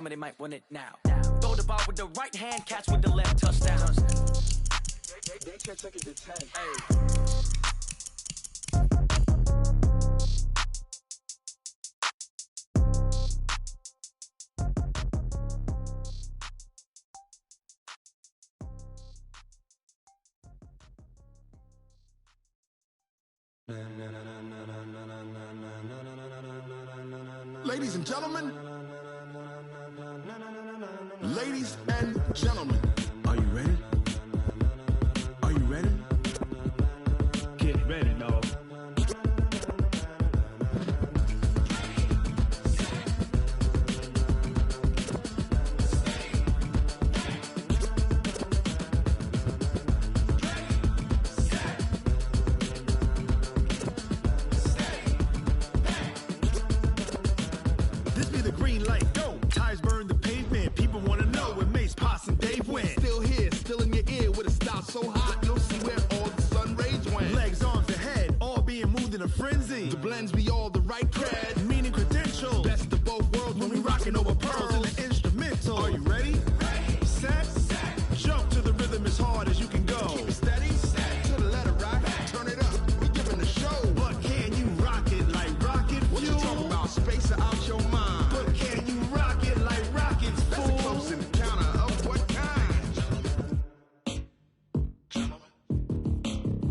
They might win it now. Throw the ball with the right hand, catch with the left, touchdown. They can't take it to 10. Ladies and gentlemen, ladies and gentlemen, are you ready? Are you ready? Get ready, dog. This be the green light, go. Tires burn the pavement. People wanna know when Mace, Pops, and Dave went. Still here, still in your ear with a style so hot, you'll see where all the sun rays went. Legs, arms, and head, all being moved in a frenzy. The blends be all the right cred, meaning credentials. Best of both worlds when we rockin' over pearls in the instrumental. Are you ready? Set, jump to the rhythm as hard as you can go. Keep it steady, to the letter right, turn it up, we giving the show. But can you rock it like rocket fuel? What you talking about, space out your mind? But can you rock it like rockets, fool? That's a close encounter of what kind?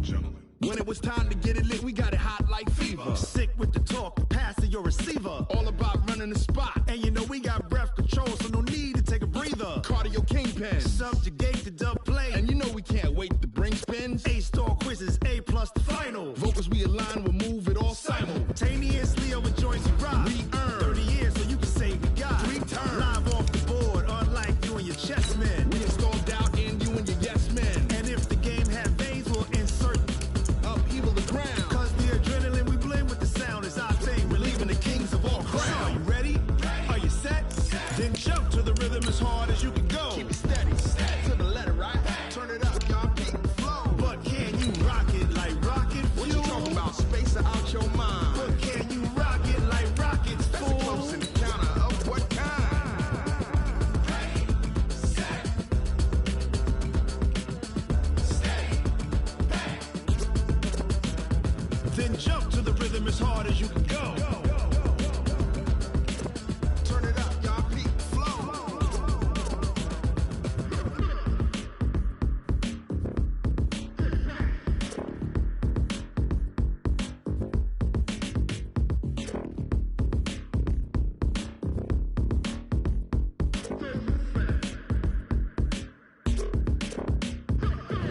Gentlemen. When it was time to get it lit, we got it hot like fever. Sick with the talk, pass to your receiver. All about running the spot. And you know we got breath control, so no need to take a breather. Cardio kingpin, subjugate the dub play. And you know we can't wait to bring spins. A-star quizzes, A+ the final. Vocals we align, we'll move it all simultaneously over joints we rock. We earn 30 years, so you can say we got 3 turns. Live off the board, unlike you and your chess men. We install doubt in you and your yes men. And if the game had veins, we'll insert upheaval the ground. Cause the adrenaline we blend with the sound is our thing. We're leaving the kings of all crowns. Are you ready? Are you set? Then jump to the rhythm as hard as you can go. Keep it steady, to the letter right. Turn it up, y'all, beat the flow. But can you rock it like rocket fuel? What you talking about, space out your mind? But can you rock it like rockets, fool? That's a close encounter of what kind? Then jump to the rhythm as hard as you can go. Turn it up, y'all, beat the flow.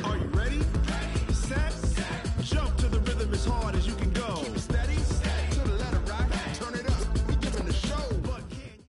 Are you ready? Set, jump to the rhythm as hard as you can go. Keep it steady, to the letter right. Turn it up, we giving the show. But can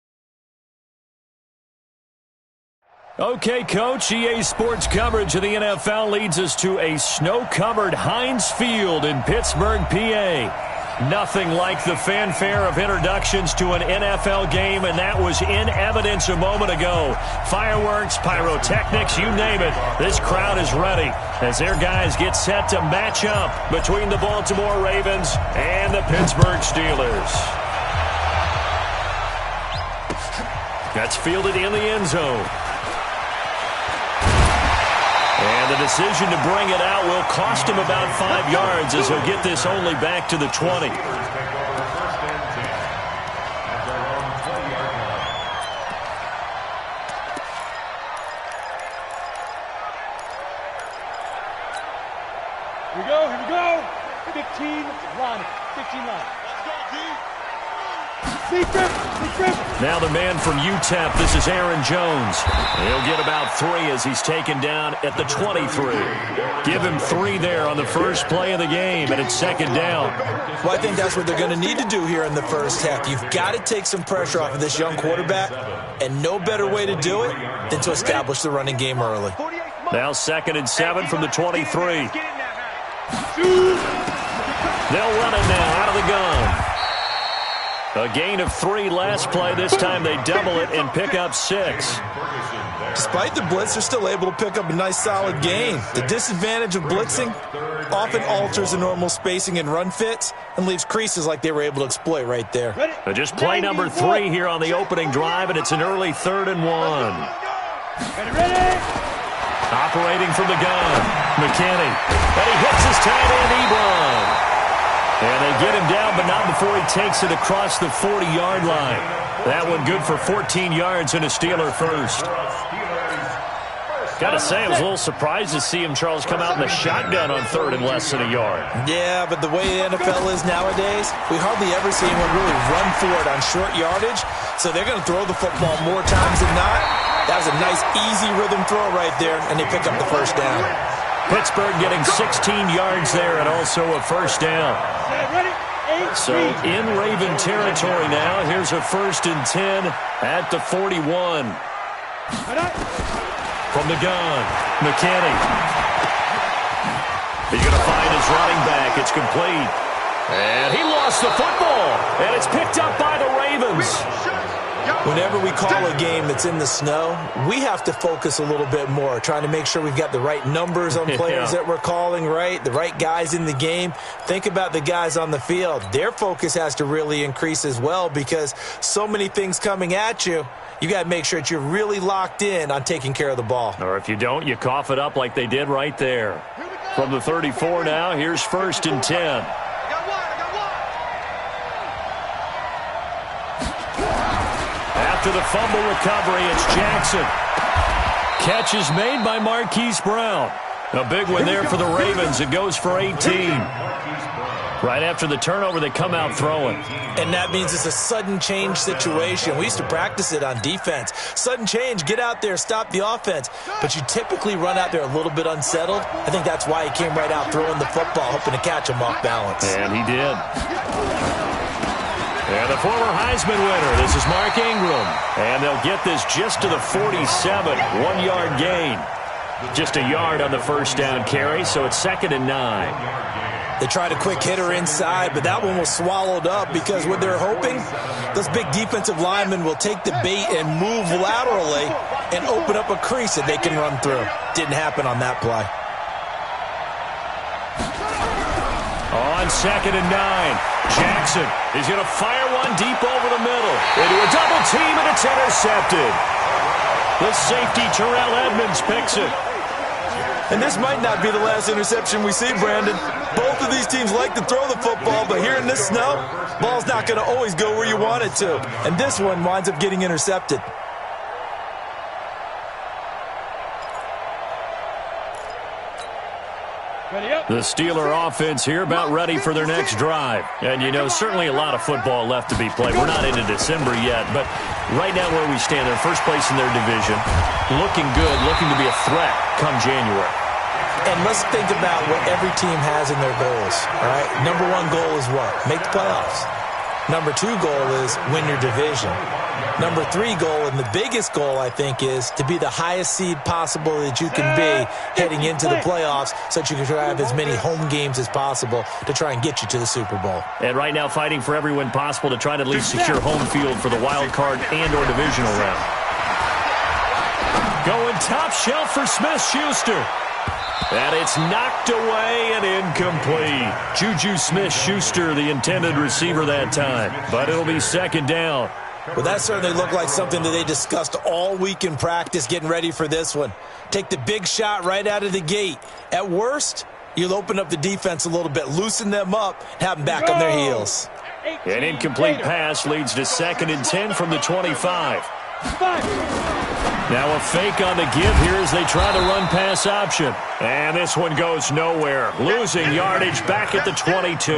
Okay, Coach, EA Sports coverage of the NFL leads us to a snow-covered Heinz Field in Pittsburgh, PA. Nothing like the fanfare of introductions to an NFL game, and that was in evidence a moment ago. Fireworks, pyrotechnics, you name it. This crowd is ready as their guys get set to match up between the Baltimore Ravens and the Pittsburgh Steelers. That's fielded in the end zone. And the decision to bring it out will cost him about 5 yards as he'll get this only back to the 20. Here we go. 15 line. 15 line. Now the man from UTEP, this is Aaron Jones. He'll get about 3 as he's taken down at the 23. Give him 3 there on the first play of the game, and it's second down. Well, I think that's what they're going to need to do here in the first half. You've got to take some pressure off of this young quarterback, and no better way to do it than to establish the running game early. Now 2nd and 7 from the 23. They'll run it now out of the gun. A gain of 3 last play. This time they double it and pick up 6. Despite the blitz, they're still able to pick up a nice solid gain. The disadvantage of blitzing often alters the normal spacing and run fits and leaves creases like they were able to exploit right there. Just play number 3 here on the opening drive, and it's an early 3rd and 1. Operating from the gun, McKinney. And he hits his tight end, Ebron. And they get him down, but not before he takes it across the 40-yard line. That one good for 14 yards and a Steeler first. Got to say, I was a little surprised to see him, Charles, come out in the shotgun on 3rd and less than a yard. Yeah, but the way the NFL is nowadays, we hardly ever see anyone really run for it on short yardage. So they're going to throw the football more times than not. That was a nice, easy rhythm throw right there, and they pick up the first down. Pittsburgh getting 16 yards there and also a first down. So in Raven territory now. Here's a 1st and 10 at the 41. From the gun, McKinney. He's going to find his running back. It's complete. And he lost the football. And it's picked up by the Ravens. Whenever we call a game that's in the snow, we have to focus a little bit more, trying to make sure we've got the right numbers on players that we're calling, right? The right guys in the game. Think about the guys on the field. Their focus has to really increase as well because so many things coming at you. You got to make sure that you're really locked in on taking care of the ball. Or if you don't, you cough it up like they did right there. From the 34 now, here's 1st and 10. After the fumble recovery, it's Jackson. Catch is made by Marquise Brown. A big one there for the Ravens. It goes for 18. Right after the turnover, they come out throwing. And that means it's a sudden change situation. We used to practice it on defense. Sudden change, get out there, stop the offense. But you typically run out there a little bit unsettled. I think that's why he came right out throwing the football, hoping to catch him off balance. And he did. And the former Heisman winner, this is Mark Ingram. And they'll get this just to the 47, 1-yard gain. Just a yard on the first down carry, so it's 2nd and 9. They tried a quick hitter inside, but that one was swallowed up because what they're hoping, those big defensive linemen will take the bait and move laterally and open up a crease that they can run through. Didn't happen on that play. On 2nd and 9, Jackson is going to fire one deep over the middle. Into a double team, and it's intercepted. The safety, Terrell Edmonds, picks it. And this might not be the last interception we see, Brandon. Both of these teams like to throw the football, but here in this snow, ball's not going to always go where you want it to. And this one winds up getting intercepted. The Steeler offense here about ready for their next drive. And, you know, certainly a lot of football left to be played. We're not into December yet, but right now where we stand, they're first place in their division. Looking good, looking to be a threat come January. And let's think about what every team has in their goals, all right? Number 1 goal is what? Make the playoffs. Number 2 goal is win your division. Number 3 goal, and the biggest goal, I think, is to be the highest seed possible that you can be heading into the playoffs so that you can try to have as many home games as possible to try and get you to the Super Bowl. And right now fighting for every win possible to try to at least secure home field for the wild card and or divisional round. Going top shelf for Smith-Schuster. And it's knocked away and incomplete. Juju Smith-Schuster, the intended receiver that time. But it'll be 2nd down. Well, that certainly looked like something that they discussed all week in practice getting ready for this one. Take the big shot right out of the gate. At worst, you'll open up the defense a little bit, loosen them up, have them back on their heels. An incomplete pass leads to 2nd and 10 from the 25. Now a fake on the give here as they try the run-pass option. And this one goes nowhere. Losing yardage back at the 22.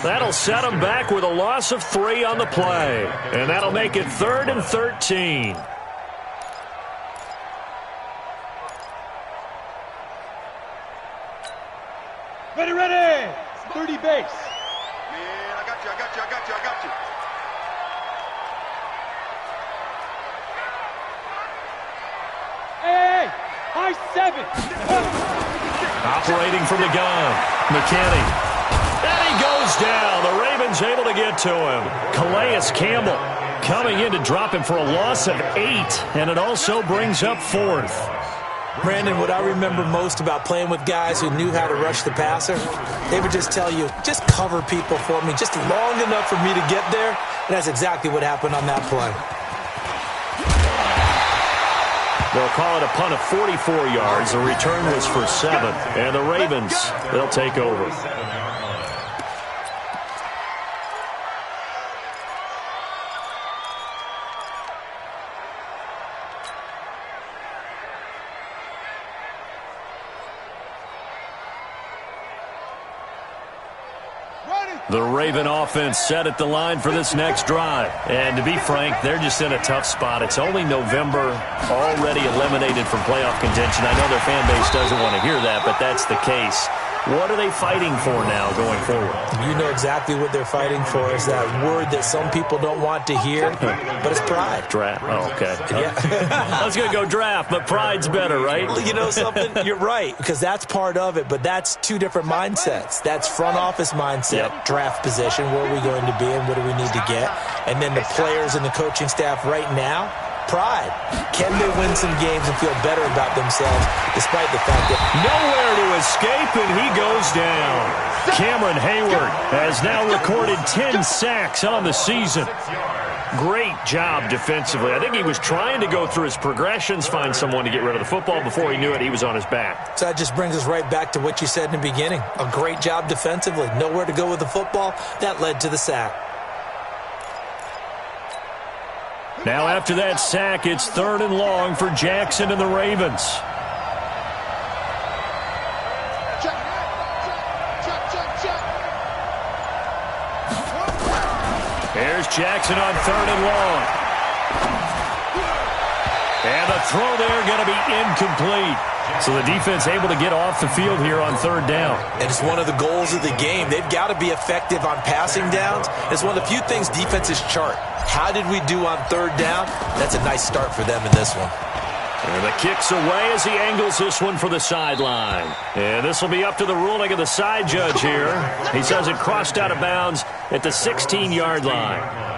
That'll set them back with a loss of 3 on the play. And that'll make it 3rd and 13. Ready! 30 base. Man, I got you. Hey! High 7. Operating from the gun, McKinney. And he goes down. The Ravens able to get to him. Calais Campbell coming in to drop him for a loss of 8, and it also brings up 4th. Brandon, what I remember most about playing with guys who knew how to rush the passer, they would just tell you, just cover people for me, just long enough for me to get there. And that's exactly what happened on that play. They'll call it a punt of 44 yards. The return was for 7. And the Ravens, they'll take over. The Raven offense set at the line for this next drive. And to be frank, they're just in a tough spot. It's only November, already eliminated from playoff contention. I know their fan base doesn't want to hear that, but that's the case. What are they fighting for now going forward? You know exactly what they're fighting for. Is that word that some people don't want to hear, but it's pride. Draft. Oh, okay. Yeah. I was going to go draft, but pride's better, right? You know something? You're right, because that's part of it, but that's two different mindsets. That's front office mindset, draft position, where are we going to be and what do we need to get? And then the players and the coaching staff right now, pride. Can they win some games and feel better about themselves despite the fact that nowhere to escape, and he goes down. Cameron Hayward has now recorded 10 sacks on the season. Great job defensively. I think he was trying to go through his progressions, find someone to get rid of the football. Before he knew it, he was on his back. So that just brings us right back to what you said in the beginning. A great job defensively. Nowhere to go with the football. That led to the sack. Now after that sack, it's 3rd and long for Jackson and the Ravens. Here's Jackson on 3rd and long. And the throw there going to be incomplete. So the defense able to get off the field here on 3rd down. And it's one of the goals of the game. They've got to be effective on passing downs. It's one of the few things defenses chart. How did we do on 3rd down? That's a nice start for them in this one. And the kick's away as he angles this one for the sideline. And this will be up to the ruling of the side judge here. He says it crossed out of bounds at the 16-yard line.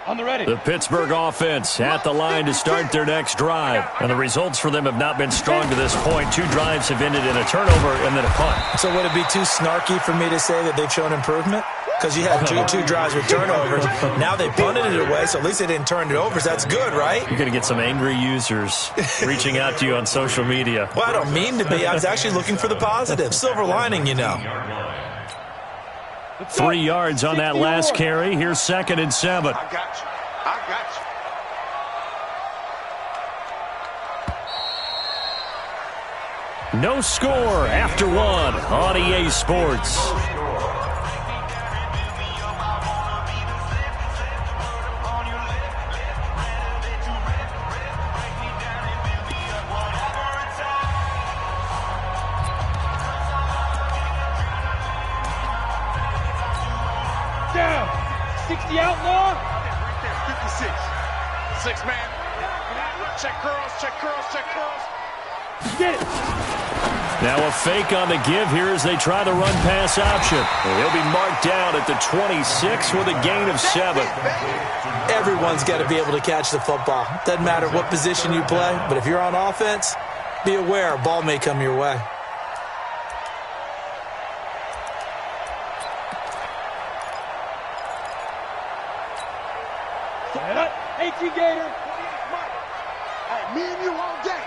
On the ready. The Pittsburgh offense at the line to start their next drive. And the results for them have not been strong to this point. 2 drives have ended in a turnover and then a punt. So would it be too snarky for me to say that they've shown improvement? Because you had two drives with turnovers. Now they punted it away, so at least they didn't turn it over. So that's good, right? You're going to get some angry users reaching out to you on social media. Well, I don't mean to be. I was actually looking for the positive. Silver lining, you know. 3 yards on that last carry. Here's 2nd and 7. I got you. I got you. No score after 1 on EA Sports. Down. 60 outlaw. Right there, 56. 6 man. Check curls, check curls, check curls. Get it. Now a fake on the give here as they try the run-pass option. And he'll be marked down at the 26 with a gain of 7. Everyone's got to be able to catch the football. Doesn't matter what position you play, but if you're on offense, be aware a ball may come your way. Gator. Hey, me and you all day.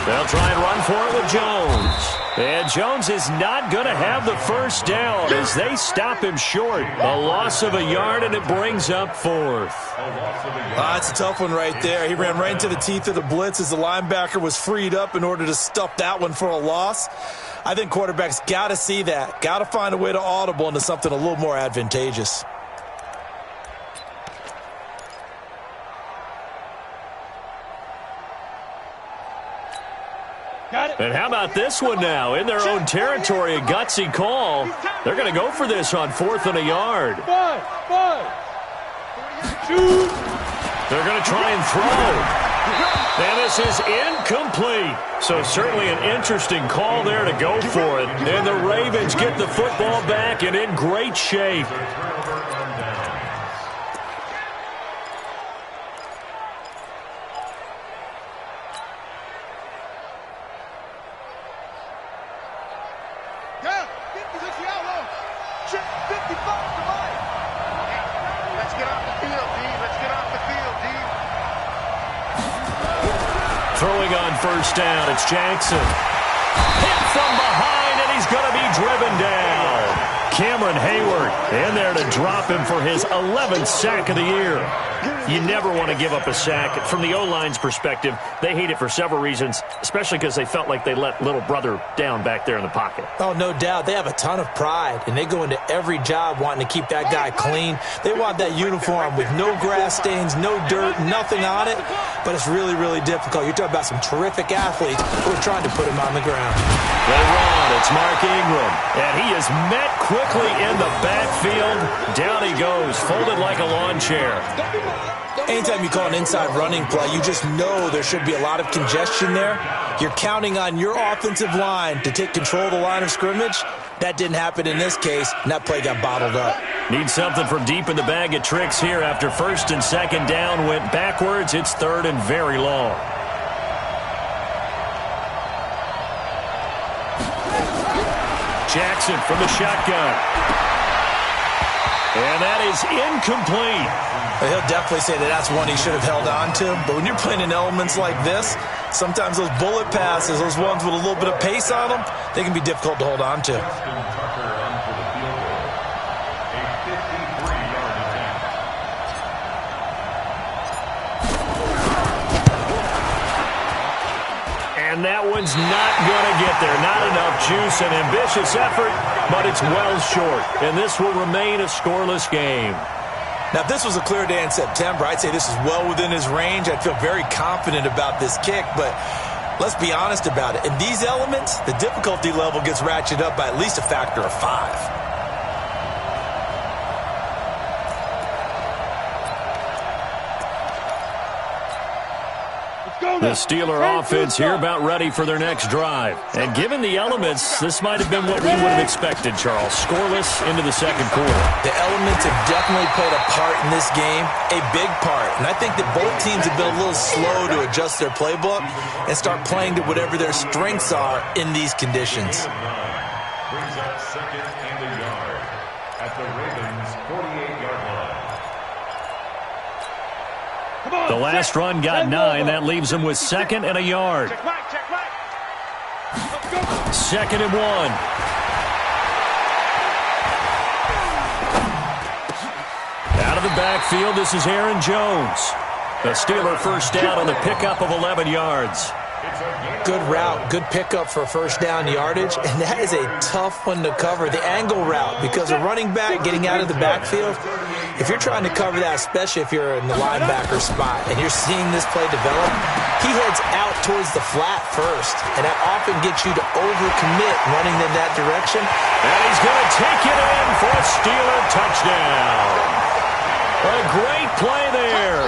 They'll try and run for it with Jones. And Jones is not going to have the first down as they stop him short. A loss of a yard, and it brings up 4th. That's a tough one right there. He ran right into the teeth of the blitz as the linebacker was freed up in order to stuff that one for a loss. I think quarterbacks got to see that. Got to find a way to audible into something a little more advantageous. And how about this one now? In their own territory, a gutsy call. They're going to go for this on 4th and a yard. 5, 2. They're going to try and throw. And this is incomplete. So certainly an interesting call there to go for it. And the Ravens get the football back and in great shape. Throwing on first down, it's Jackson. Hit from behind, and he's going to be driven down. Cameron Hayward in there to drop him for his 11th sack of the year. You never want to give up a sack. From the O-line's perspective, they hate it for several reasons, especially because they felt like they let little brother down back there in the pocket. Oh, no doubt. They have a ton of pride, and they go into every job wanting to keep that guy clean. They want that uniform with no grass stains, no dirt, nothing on it, but it's really, really difficult. You're talking about some terrific athletes who are trying to put him on the ground. They run. It's Mark Ingram, and he is met quickly in the backfield. Down he goes, folded like a lawn chair. Anytime you call an inside running play, you just know there should be a lot of congestion there. You're counting on your offensive line to take control of the line of scrimmage. That didn't happen in this case, and that play got bottled up. Need something from deep in the bag of tricks here after first and second down went backwards. It's third and very long. Jackson from the shotgun. And that is incomplete. He'll definitely say that that's one he should have held on to. But when you're playing in elements like this, sometimes those bullet passes, those ones with a little bit of pace on them, they can be difficult to hold on to. And that one's not going to get there. Not enough juice, an ambitious effort, but it's well short. And this will remain a scoreless game. Now, if this was a clear day in September, I'd say this is well within his range. I'd feel very confident about this kick, but let's be honest about it. In these elements, the difficulty level gets ratcheted up by at least a factor of 5. The Steeler offense here about ready for their next drive. And given the elements, this might have been what we would have expected, Charles. Scoreless into the second quarter. The elements have definitely played a part in this game, a big part. And I think that both teams have been a little slow to adjust their playbook and start playing to whatever their strengths are in these conditions. Brings up second and a yard at the Ravens' 48-yard line. The last run got 9. That leaves them with second and a yard. Check back, check back. Let's go. Second and 1. Out of the backfield, this is Aaron Jones. The Steeler first down on the pickup of 11 yards. Good route, good pickup for first down yardage, and that is a tough one to cover, the angle route, because a running back getting out of the backfield, if you're trying to cover that, especially if you're in the linebacker spot and you're seeing this play develop, he heads out towards the flat first, and that often gets you to overcommit running in that direction. And he's going to take it in for a Steeler touchdown. A great play there,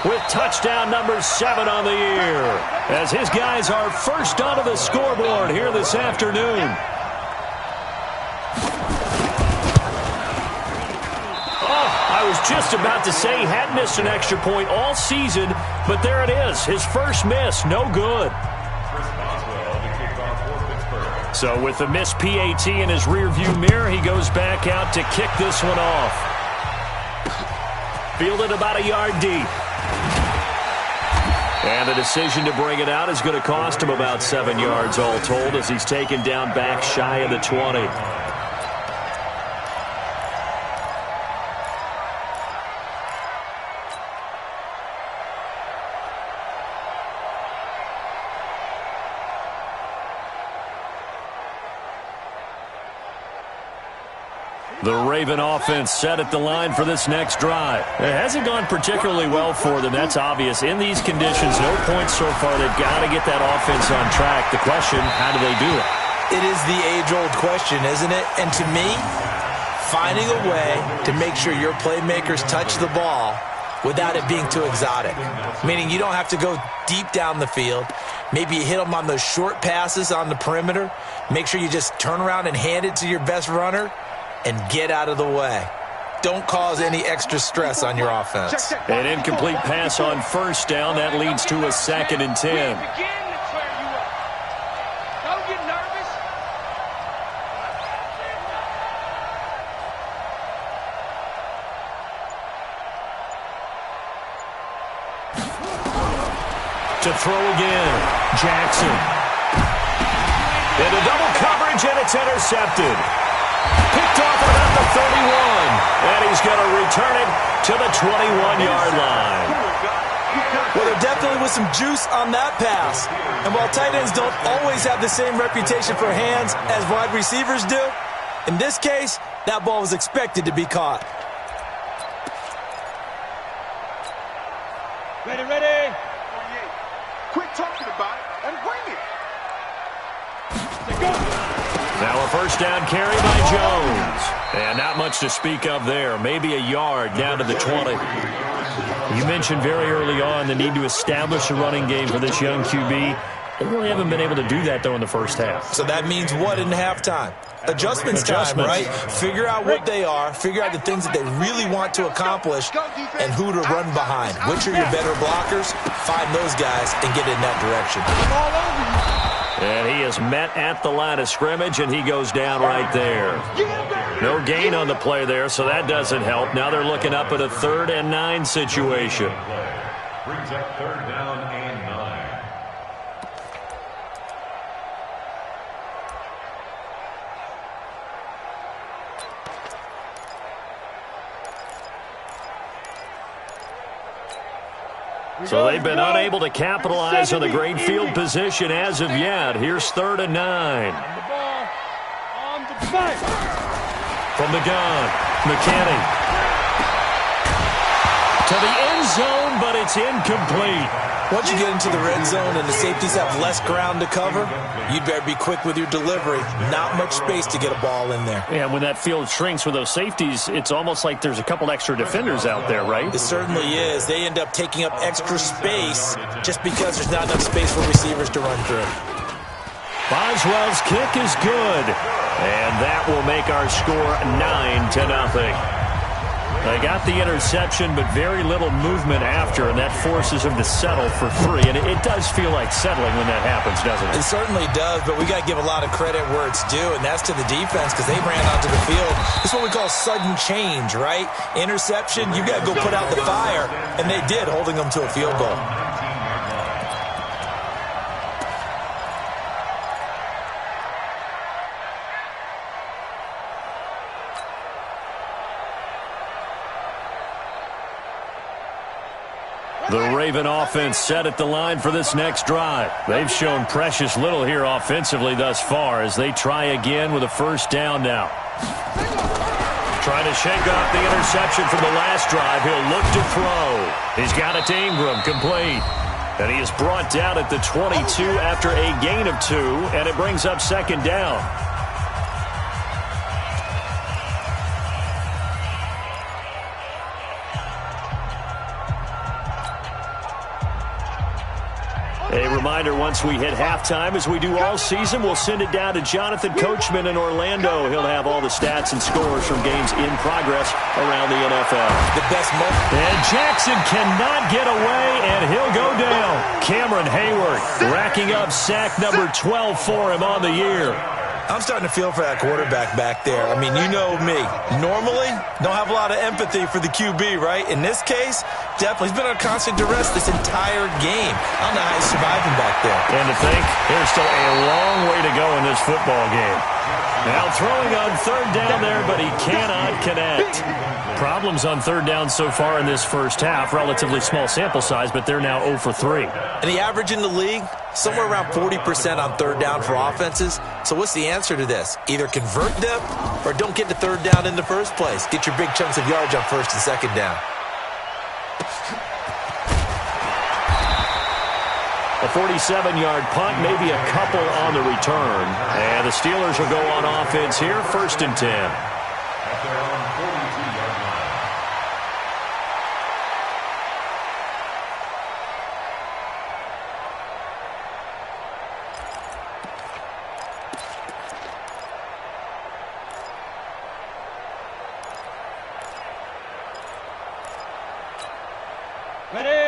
with touchdown number 7 on the year, as his guys are first onto the scoreboard here this afternoon. Oh, I was just about to say he had missed an extra point all season, but there it is, his first miss, no good. So with the missed PAT in his rearview mirror, he goes back out to kick this one off. Fielded about a yard deep. And the decision to bring it out is going to cost him about 7 yards all told, as he's taken down back shy of the 20. The Raven offense set at the line for this next drive. It hasn't gone particularly well for them. That's obvious. In these conditions, no points so far. They've got to get that offense on track. The question, how do they do it? It is the age-old question, isn't it? And to me, finding a way to make sure your playmakers touch the ball without it being too exotic. Meaning you don't have to go deep down the field. Maybe you hit them on those short passes on the perimeter. Make sure you just turn around and hand it to your best runner and get out of the way. Don't cause any extra stress on your offense. An incomplete pass on first down. That leads to a 2nd and 10. To throw again, Jackson. Into double coverage, and it's intercepted. Picked off at about the 31, and he's going to return it to the 21-yard line. Well, there definitely was some juice on that pass. And while tight ends don't always have the same reputation for hands as wide receivers do, in this case, that ball was expected to be caught. Ready. Quit talking about it and bring it. Now a first down carry by Jones. And not much to speak of there. Maybe a yard down to the 20. You mentioned very early on the need to establish a running game for this young QB. They really haven't been able to do that, though, in the first half. So that means what in halftime? Adjustments time, right? Figure out what they are, figure out the things that they really want to accomplish, and who to run behind. Which are your better blockers? Find those guys and get in that direction. And he is met at the line of scrimmage, and he goes down right there. No gain on the play there, so that doesn't help. Now they're looking up at a 3rd and 9 situation. Brings up 3rd down and 9. So they've been unable to capitalize on the great field position as of yet. Here's 3rd and 9. From the gun, McKinney. To the end zone, but it's incomplete. Once you get into the red zone and the safeties have less ground to cover, you'd better be quick with your delivery. Not much space to get a ball in there. Yeah, when that field shrinks with those safeties, it's almost like there's a couple extra defenders out there, right? It certainly is. They end up taking up extra space just because there's not enough space for receivers to run through. Boswell's kick is good, and that will make our score 9-0. They got the interception, but very little movement after, and that forces them to settle for 3. And it does feel like settling when that happens, doesn't it? It certainly does, but we got to give a lot of credit where it's due, and that's to the defense because they ran onto the field. This is what we call sudden change, right? Interception, you got to go put out the fire, and they did, holding them to a field goal. The Raven offense set at the line for this next drive. They've shown precious little here offensively thus far as they try again with a first down now. Trying to shake off the interception from the last drive. He'll look to throw. He's got it to Ingram, complete. And he is brought down at the 22 after a gain of 2, and it brings up 2nd down. A reminder, once we hit halftime, as we do all season, we'll send it down to Jonathan Coachman in Orlando. He'll have all the stats and scores from games in progress around the NFL. The best moment. And Jackson cannot get away, and he'll go down. Cameron Hayward racking up sack number 12 for him on the year. I'm starting to feel for that quarterback back there. I mean, you know me. Normally, don't have a lot of empathy for the QB, right? In this case, definitely. He's been on constant duress this entire game. I don't know how he's surviving back there. And to think, there's still a long way to go in this football game. Now throwing on 3rd down there, but he cannot connect. Problems on 3rd down so far in this first half. Relatively small sample size, but they're now 0 for 3. And the average in the league, somewhere around 40% on 3rd down for offenses. So what's the answer to this? Either convert them or don't get to 3rd down in the first place. Get your big chunks of yards on 1st and 2nd down. A 47-yard punt, maybe a couple on the return. And the Steelers will go on offense here, 1st and 10. At their own 42-yard line.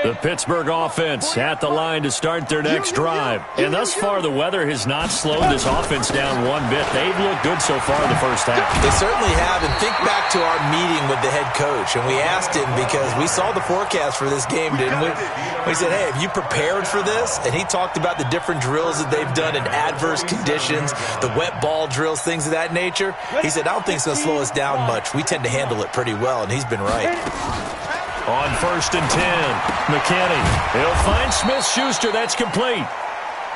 The Pittsburgh offense at the line to start their next drive. And thus far, the weather has not slowed this offense down one bit. They've looked good so far in the first half. They certainly have. And think back to our meeting with the head coach. And we asked him, because we saw the forecast for this game, didn't we? We said, hey, have you prepared for this? And he talked about the different drills that they've done in adverse conditions, the wet ball drills, things of that nature. He said, I don't think it's going to slow us down much. We tend to handle it pretty well, and he's been right. On 1st and 10, McKinney. He'll find Smith-Schuster. That's complete.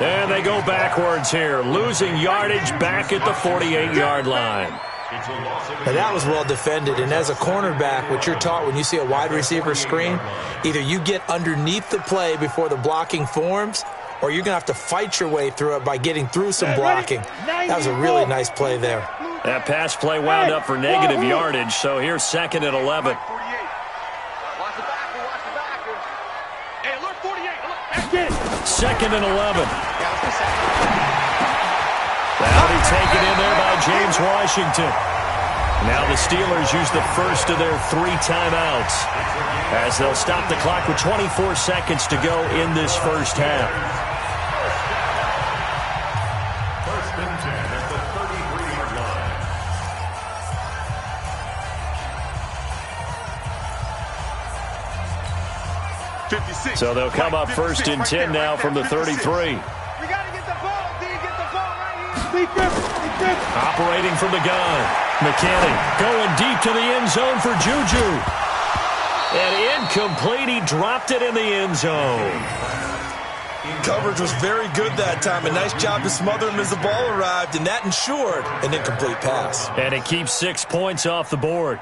And they go backwards here, losing yardage back at the 48-yard line. Now that was well defended, and as a cornerback, what you're taught when you see a wide receiver screen, either you get underneath the play before the blocking forms, or you're going to have to fight your way through it by getting through some blocking. That was a really nice play there. That pass play wound up for negative yardage, so here's 2nd and 11. Second and 11. That'll be taken in there by James Washington. Now the Steelers use the first of their 3 timeouts as they'll stop the clock with 24 seconds to go in this first half. First and 10 at the 33-yard line. 56. So they'll come up 1st and 10 now from the 33. We got to get the ball, D. Get the ball right here. Operating from the gun. McKinney going deep to the end zone for Juju. And incomplete. He dropped it in the end zone. Coverage was very good that time. A nice job to smother him as the ball arrived, and that ensured an incomplete pass. And it keeps 6 points off the board.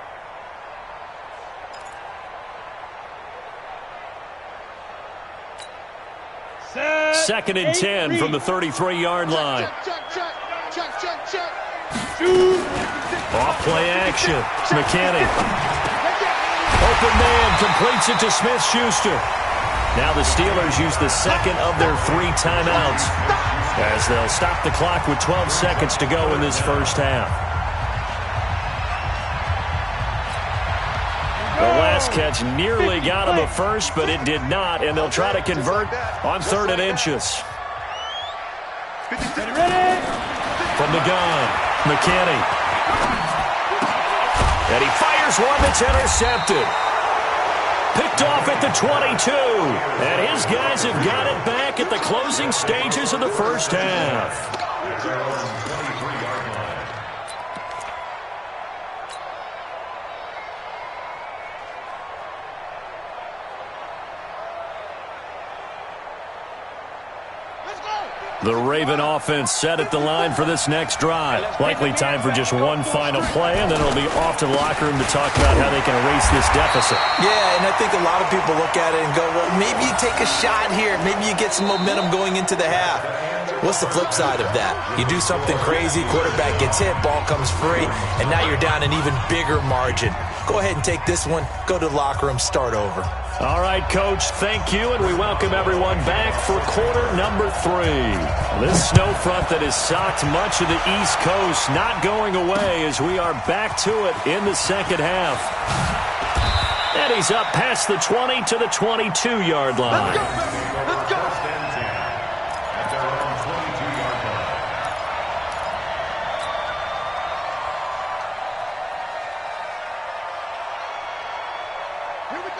Second and 10 from the 33-yard line. Off play action. McKinney. Open man completes it to Smith-Schuster. Now the Steelers use the second of their 3 timeouts as they'll stop the clock with 12 seconds to go in this first half. The last catch nearly got him a first, but it did not, and they'll try to convert on 3rd and inches. From the gun, McKinney. And he fires one that's intercepted. Picked off at the 22. And his guys have got it back at the closing stages of the first half. The Raven offense set at the line for this next drive. Likely time for just one final play, and then it'll be off to the locker room to talk about how they can erase this deficit. Yeah, and I think a lot of people look at it and go, well, maybe you take a shot here. Maybe you get some momentum going into the half. What's the flip side of that? You do something crazy, quarterback gets hit, ball comes free, and now you're down an even bigger margin. Go ahead and take this one, go to the locker room, start over. All right, Coach, thank you, and we welcome everyone back for quarter number 3. This snow front that has socked much of the East Coast not going away as we are back to it in the second half. And he's up past the 20 to the 22-yard line. Let's go. At their own 22-yard line.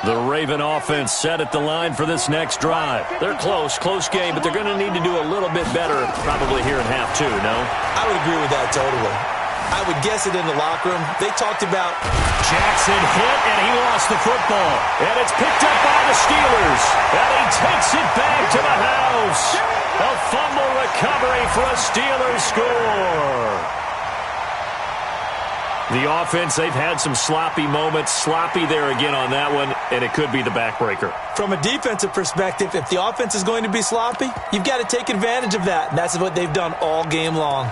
The Raven offense set at the line for this next drive. They're close game, but they're going to need to do a little bit better probably here in half 2, no? I would agree with that totally. I would guess it in the locker room. They talked about Jackson hit, and he lost the football. And it's picked up by the Steelers. And he takes it back to the house. A fumble recovery for a Steelers score. The offense, they've had some sloppy moments. Sloppy there again on that one, and it could be the backbreaker. From a defensive perspective, if the offense is going to be sloppy, you've got to take advantage of that. And that's what they've done all game long.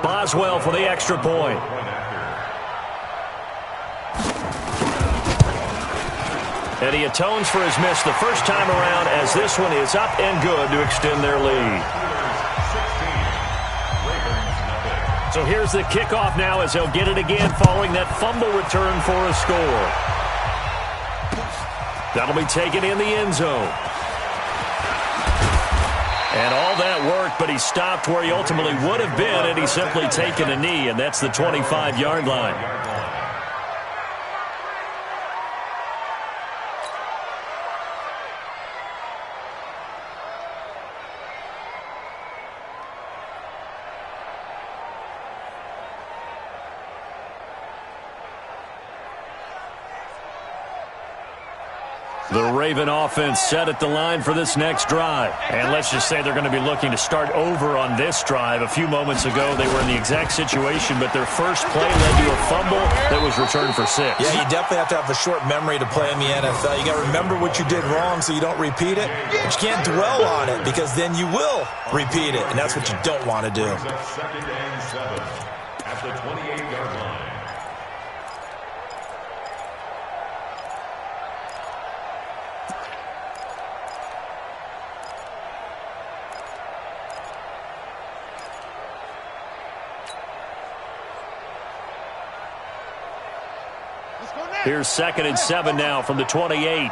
Boswell for the extra point. And he atones for his miss the first time around as this one is up and good to extend their lead. So here's the kickoff now as they'll get it again following that fumble return for a score. That'll be taken in the end zone. And all that worked, but he stopped where he ultimately would have been, and he's simply taken a knee, and that's the 25-yard line. The Raven offense set at the line for this next drive. And let's just say they're going to be looking to start over on this drive. A few moments ago, they were in the exact situation, but their first play led to a fumble that was returned for 6. Yeah, you definitely have to have a short memory to play in the NFL. You got to remember what you did wrong so you don't repeat it. But you can't dwell on it because then you will repeat it, and that's what you don't want to do. Second and 7 at the 28-yard line. Here's 2nd and 7 now from the 28. Bring it.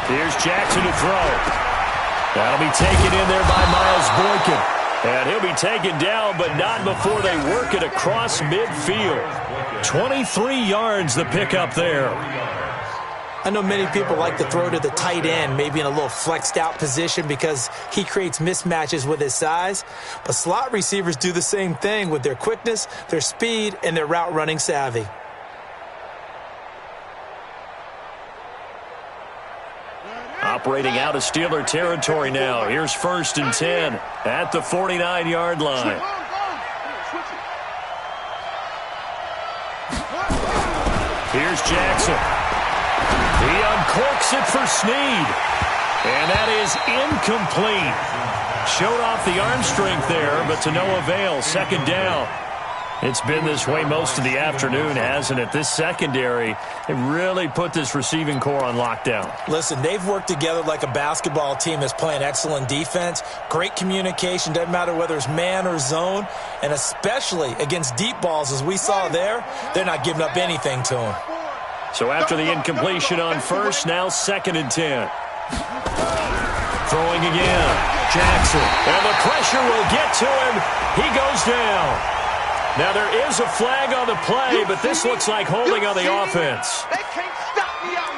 Here's Jackson to throw. That'll be taken in there by Miles Boykin. And he'll be taken down, but not before they work it across midfield. 23 yards the pickup there. I know many people like to throw to the tight end, maybe in a little flexed out position because he creates mismatches with his size. But slot receivers do the same thing with their quickness, their speed, and their route running savvy. Operating out of Steeler territory now. Here's 1st and 10 at the 49-yard line. Here's Jackson. He uncorks it for Snead. And that is incomplete. Showed off the arm strength there, but to no avail. 2nd down. It's been this way most of the afternoon, hasn't it? This secondary, it really put this receiving core on lockdown. Listen, they've worked together like a basketball team that's playing excellent defense. Great communication, doesn't matter whether it's man or zone. And especially against deep balls, as we saw there, they're not giving up anything to them. So after the incompletion on 1st, now 2nd and 10. Throwing again. Jackson. And the pressure will get to him. He goes down. Now there is a flag on the play, but this looks like holding on the offense. They can't stop me out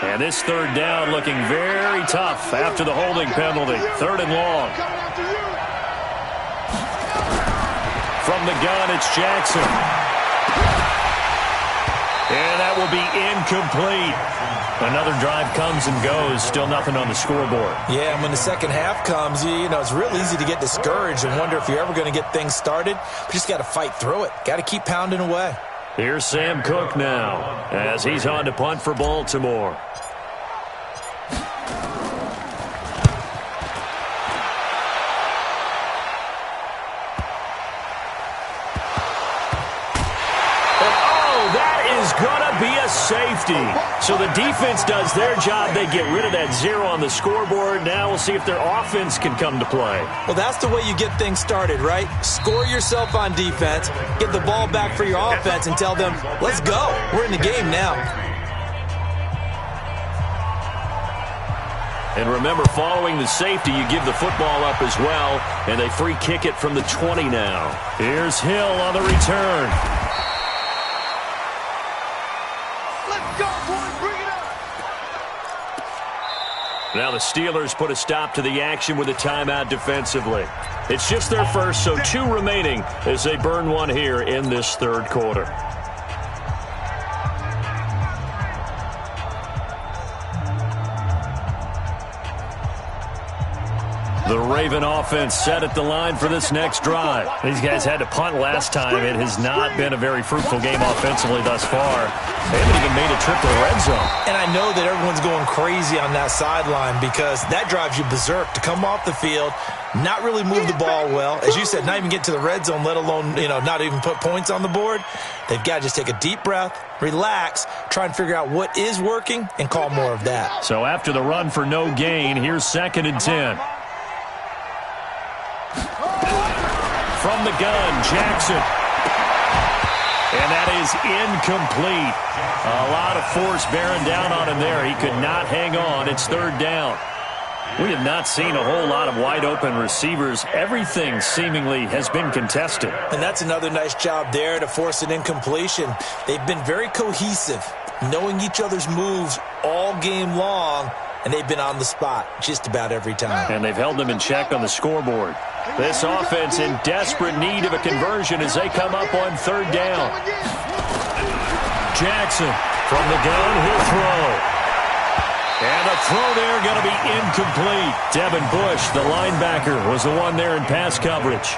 here. And this 3rd down looking very tough after the holding penalty. 3rd and long. From the gun, it's Jackson. And that will be incomplete. Another drive comes and goes. Still nothing on the scoreboard. Yeah, and when the second half comes, you know, it's real easy to get discouraged and wonder if you're ever going to get things started. But you just got to fight through it. Got to keep pounding away. Here's Sam Cook now as he's on to punt for Baltimore. Gonna be a safety. So the defense does their job. They get rid of that 0 on the scoreboard. Now we'll see if their offense can come to play. Well, that's the way you get things started, right? Score yourself on defense, get the ball back for your offense, and tell them, let's go. We're in the game now. And remember, following the safety, you give the football up as well, and they free kick it from the 20 now. Here's Hill on the return. Now the Steelers put a stop to the action with a timeout defensively. It's just their first, so 2 remaining as they burn one here in this 3rd quarter. The Raven offense set at the line for this next drive. These guys had to punt last time. It has not been a very fruitful game offensively thus far. They haven't even made a trip to the red zone. And I know that everyone's going crazy on that sideline because that drives you berserk to come off the field, not really move the ball well. As you said, not even get to the red zone, let alone, not even put points on the board. They've got to just take a deep breath, relax, try and figure out what is working, and call more of that. So after the run for no gain, here's 2nd and 10. From the gun, Jackson. And that is incomplete. A lot of force bearing down on him there. He could not hang on. It's 3rd down. We have not seen a whole lot of wide-open receivers. Everything seemingly has been contested. And that's another nice job there to force an incompletion. They've been very cohesive, knowing each other's moves all game long, and they've been on the spot just about every time. And they've held them in check on the scoreboard. This offense in desperate need of a conversion as they come up on 3rd down. Jackson from the gun, he'll throw. And the throw there going to be incomplete. Devin Bush, the linebacker, was the one there in pass coverage.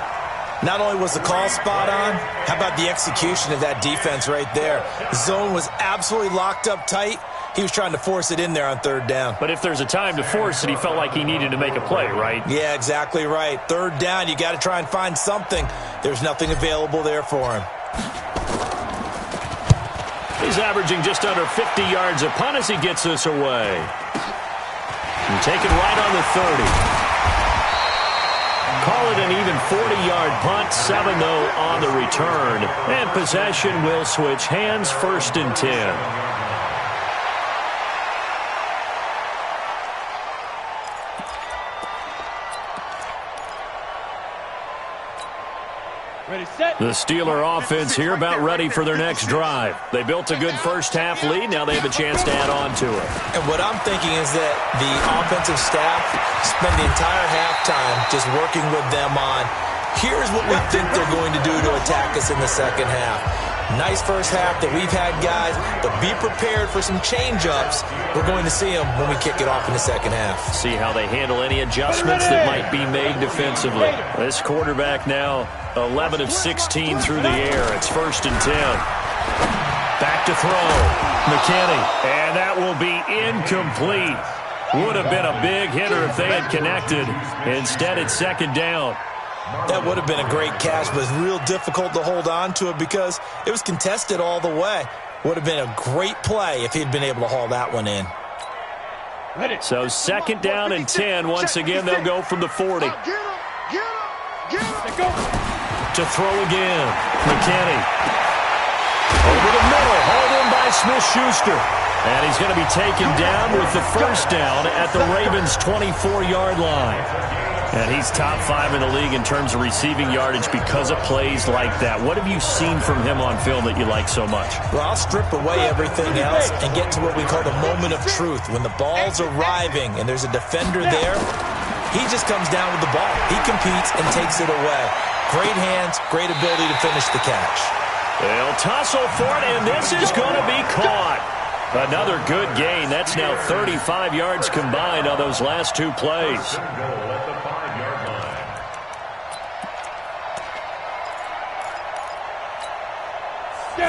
Not only was the call spot on, how about the execution of that defense right there? The zone was absolutely locked up tight. He was trying to force it in there on 3rd down. But if there's a time to force it, he felt like he needed to make a play, right? Yeah, exactly right. 3rd down, you got to try and find something. There's nothing available there for him. He's averaging just under 50 yards a punt as he gets this away. And take it right on the 30. Call it an even 40-yard punt, 7 though on the return. And possession will switch hands, 1st and 10. The Steeler offense here about ready for their next drive. They built a good first-half lead. Now they have a chance to add on to it. And what I'm thinking is that the offensive staff spend the entire halftime just working with them on, here's what we think they're going to do to attack us in the second half. Nice first half that we've had, guys, but be prepared for some change-ups. We're going to see them when we kick it off in the second half. See how they handle any adjustments that might be made defensively. This quarterback now 11 of 16 through the air. It's 1st and 10. Back to throw. McKinney. And that will be incomplete. Would have been a big hitter if they had connected. Instead, it's 2nd down. That would have been a great catch, but it's real difficult to hold on to it because it was contested all the way. Would have been a great play if he'd been able to haul that one in. So 2nd down and 10. Once again, they'll go from the 40. To throw again. McKinney. Over the middle. Hauled in by Smith-Schuster. And he's going to be taken down with the 1st down at the Ravens' 24-yard line. And he's top 5 in the league in terms of receiving yardage because of plays like that. What have you seen from him on film that you like so much? Well, I'll strip away everything else and get to what we call the moment of truth. When the ball's arriving and there's a defender there, he just comes down with the ball. He competes and takes it away. Great hands, great ability to finish the catch. They'll tussle for it, and this is going to be caught. Another good gain. That's now 35 yards combined on those last 2 plays.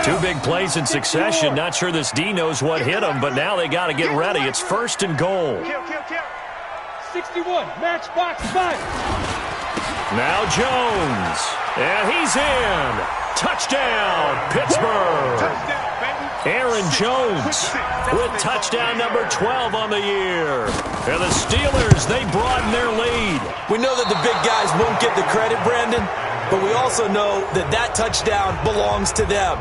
Two big plays in succession. Not sure this D knows what hit him, but now they got to get ready. It's 1st and goal. 61, matchbox 5. Now Jones. And he's in. Touchdown, Pittsburgh. Aaron Jones with touchdown number 12 on the year. And the Steelers, they broaden their lead. We know that the big guys won't get the credit, Brandon, but we also know that that touchdown belongs to them.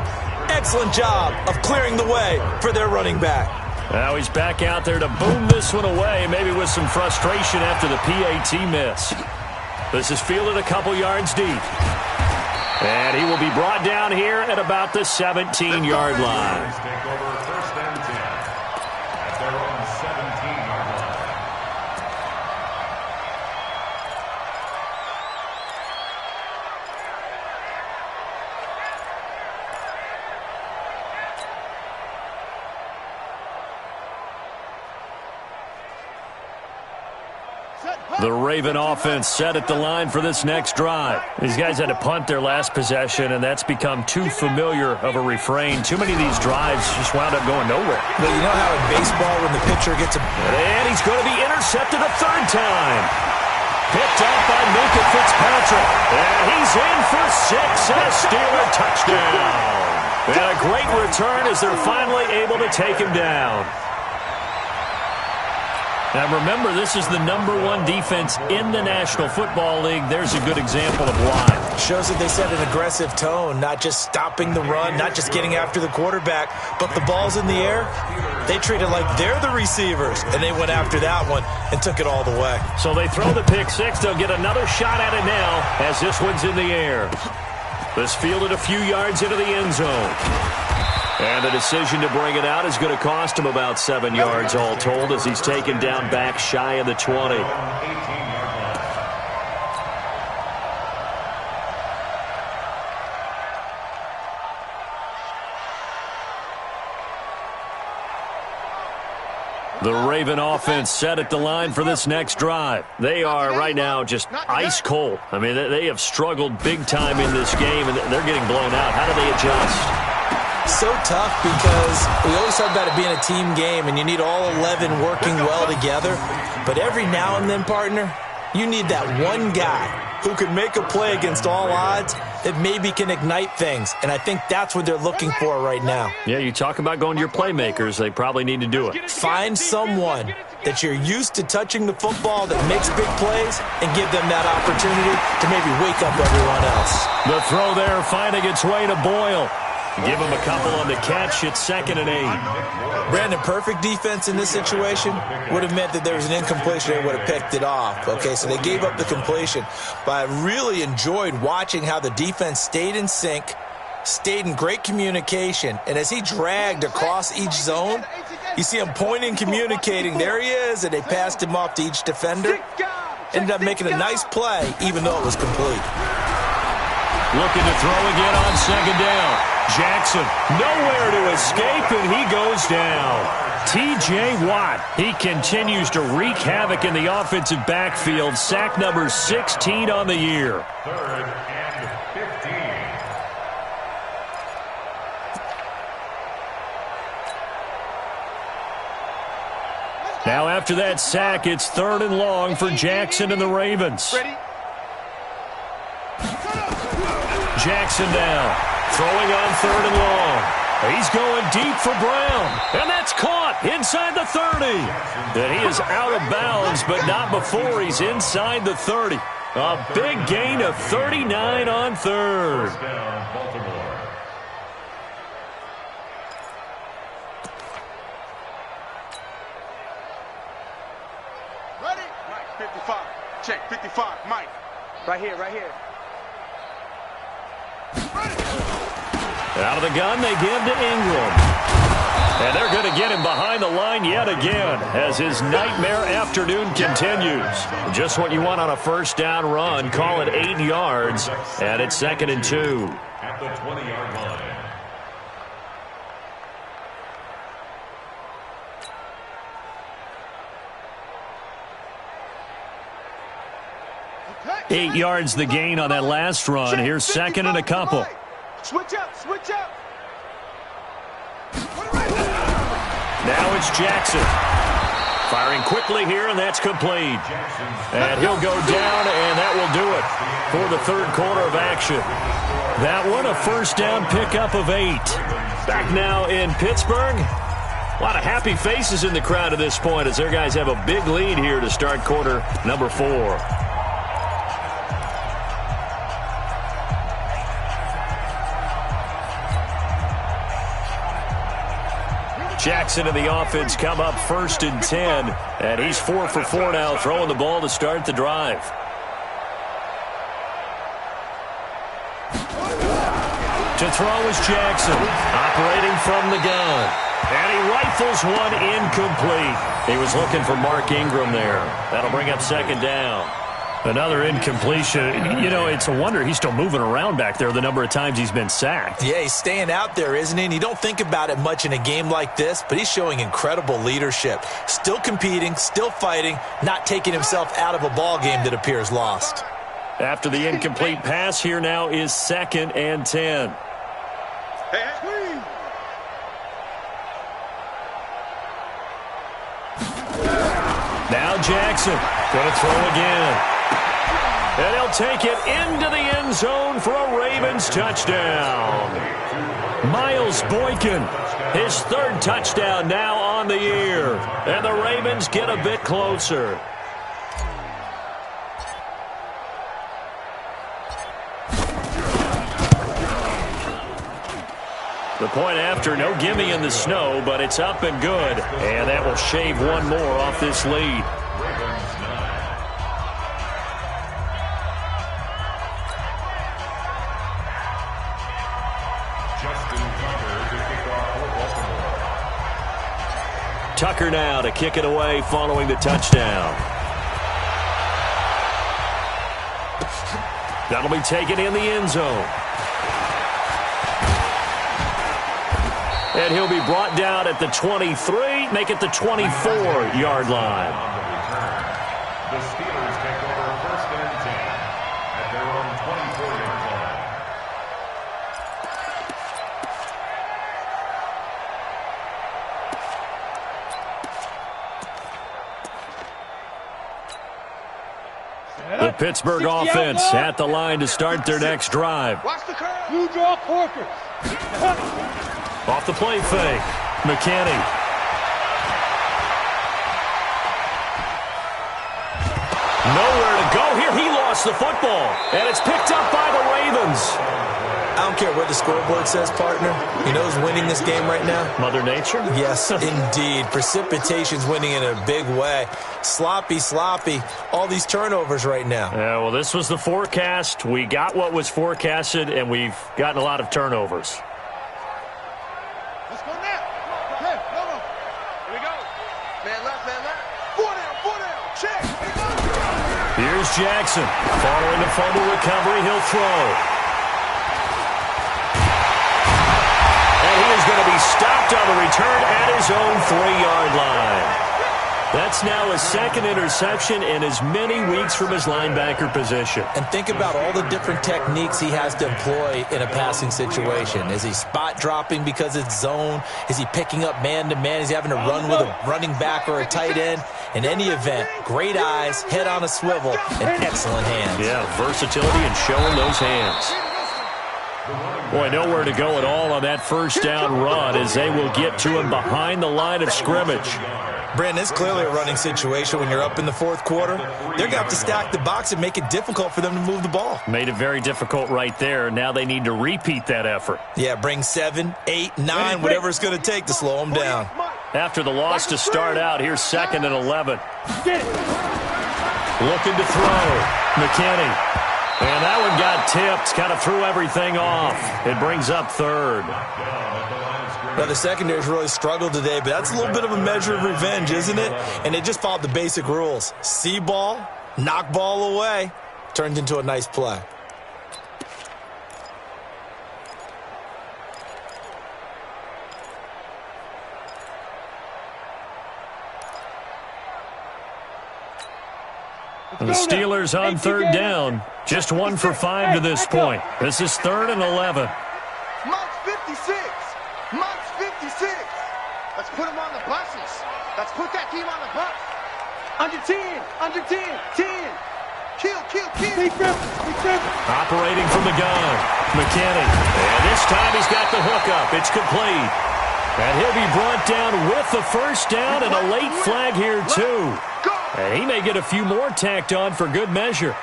Excellent job of clearing the way for their running back. Now he's back out there to boom this one away, maybe with some frustration after the PAT miss. This is fielded a couple yards deep. And he will be brought down here at about the 17-yard line. Take over 1st and 10 at their own 17-yard line. Set. The Raven offense set at the line for this next drive. These guys had to punt their last possession, and that's become too familiar of a refrain. Too many of these drives just wound up going nowhere. Well, you know how in baseball when the pitcher gets a... And he's going to be intercepted a third time. Picked off by Minka Fitzpatrick. And he's in for 6 and a Steeler touchdown. And a great return as they're finally able to take him down. Now, remember, this is the #1 defense in the National Football League. There's a good example of why. Shows that they set an aggressive tone, not just stopping the run, not just getting after the quarterback, but the ball's in the air. They treat it like they're the receivers, and they went after that one and took it all the way. So they throw the pick six. They'll get another shot at it now as this one's in the air. This fielded a few yards into the end zone. And the decision to bring it out is going to cost him about 7 yards all told as he's taken down back shy of the 20. The Raven offense set at the line for this next drive. They are right now just ice cold. I mean, they have struggled big time in this game, and they're getting blown out. How do they adjust? So tough because we always talk about it being a team game and you need all 11 working well together. But every now and then, partner, you need that one guy who can make a play against all odds that maybe can ignite things. And I think that's what they're looking for right now. Yeah, you talk about going to your playmakers. They probably need to do it. Find someone that you're used to touching the football that makes big plays and give them that opportunity to maybe wake up everyone else. The throw there finding its way to Boyle. Give him a couple on the catch. It's 2nd and 8. Brandon, perfect defense in this situation would have meant that there was an incompletion. They would have picked it off. Okay, so they gave up the completion. But I really enjoyed watching how the defense stayed in sync, stayed in great communication. And as he dragged across each zone, you see him pointing, communicating. There he is, and they passed him off to each defender. Ended up making a nice play, even though it was complete. Looking to throw again on 2nd down. Jackson nowhere to escape, and he goes down. T.J. Watt, he continues to wreak havoc in the offensive backfield. Sack number 16 on the year. 3rd and 15. Now after that sack, it's 3rd and long for Jackson and the Ravens. Jackson down, throwing on 3rd and long. He's going deep for Brown, and that's caught inside the 30. And he is out of bounds, but not before he's inside the 30. A big gain of 39 on 3rd. First down, Baltimore. Ready? Mike, 55. Check, 55. Mike. Right here, right here. Out of the gun, they give to Ingram. And they're going to get him behind the line yet again as his nightmare afternoon continues. Just what you want on a first down run. Call it 8 yards, and it's 2nd and 2. At the 20-yard line. Okay. 8 yards the gain on that last run. Here's 2nd and a couple. Switch up, switch up. Now it's Jackson. Firing quickly here, and that's complete. And he'll go down, and that will do it for the 3rd quarter of action. That one, a first down pickup of 8. Back now in Pittsburgh. A lot of happy faces in the crowd at this point as their guys have a big lead here to start quarter number 4. Jackson and the offense come up 1st and 10, and he's 4 for 4 now, throwing the ball to start the drive. To throw is Jackson, operating from the gun. And he rifles one incomplete. He was looking for Mark Ingram there. That'll bring up 2nd down. Another incompletion. You know, it's a wonder he's still moving around back there the number of times he's been sacked. Yeah, he's staying out there, isn't he? And you don't think about it much in a game like this, but he's showing incredible leadership. Still competing, still fighting, not taking himself out of a ball game that appears lost. After the incomplete pass, here now is 2nd and 10. Now Jackson going to throw again. And he'll take it into the end zone for a Ravens touchdown. Miles Boykin, his 3rd touchdown now on the year. And the Ravens get a bit closer. The point after, no gimme in the snow, but it's up and good. And that will shave one more off this lead. Tucker now to kick it away following the touchdown. That'll be taken in the end zone. And he'll be brought down at the 23, make it the 24-yard line. The Steelers take over 1st and 10 at their own 24-yard line. The Pittsburgh offense at the line to start their next drive. Watch the curve. You draw Corker. Off the play fake. McKinney. Nowhere to go here. He lost the football. And it's picked up by the Ravens. I don't care what the scoreboard says, partner. You know who's winning this game right now? Mother Nature? Yes, indeed. Precipitation's winning in a big way. Sloppy. All these turnovers right now. Yeah, well, this was the forecast. We got what was forecasted, and we've gotten a lot of turnovers. Let's go now. Okay, go. Here we go. Man left. 4 down. Check. Here's Jackson. Following the fumble recovery, he'll throw. Is going to be stopped on the return at his own 3-yard line. That's now his 2nd interception in as many weeks from his linebacker position. And think about all the different techniques he has to employ in a passing situation. Is he spot dropping because it's zone? Is he picking up man-to-man? Is he having to run with a running back or a tight end? In any event, great eyes, head on a swivel, and excellent hands. Yeah, versatility and showing those hands. Boy, nowhere to go at all on that first down run as they will get to him behind the line of scrimmage. Brandon, it's clearly a running situation when you're up in the 4th quarter. They're going to have to stack the box and make it difficult for them to move the ball. Made it very difficult right there. Now they need to repeat that effort. Yeah, bring 7, 8, 9, whatever it's going to take to slow them down. After the loss to start out, here's 2nd and 11. Looking to throw. McKinney. And that one got tipped, kind of threw everything off. It brings up 3rd. Now, the secondary's really struggled today, but that's a little bit of a measure of revenge, isn't it? And they just followed the basic rules. See ball, knock ball away. Turned into a nice play. The Steelers on 3rd down. Just 1 for 5 to this point. This is 3rd and 11. March 56. Let's put him on the buses. Let's put that team on the bus. Under 10. 10. Kill. Operating from the gun. McKinney. And this time he's got the hookup. It's complete. And he'll be brought down with the first down and a late flag here too. And he may get a few more tacked on for good measure.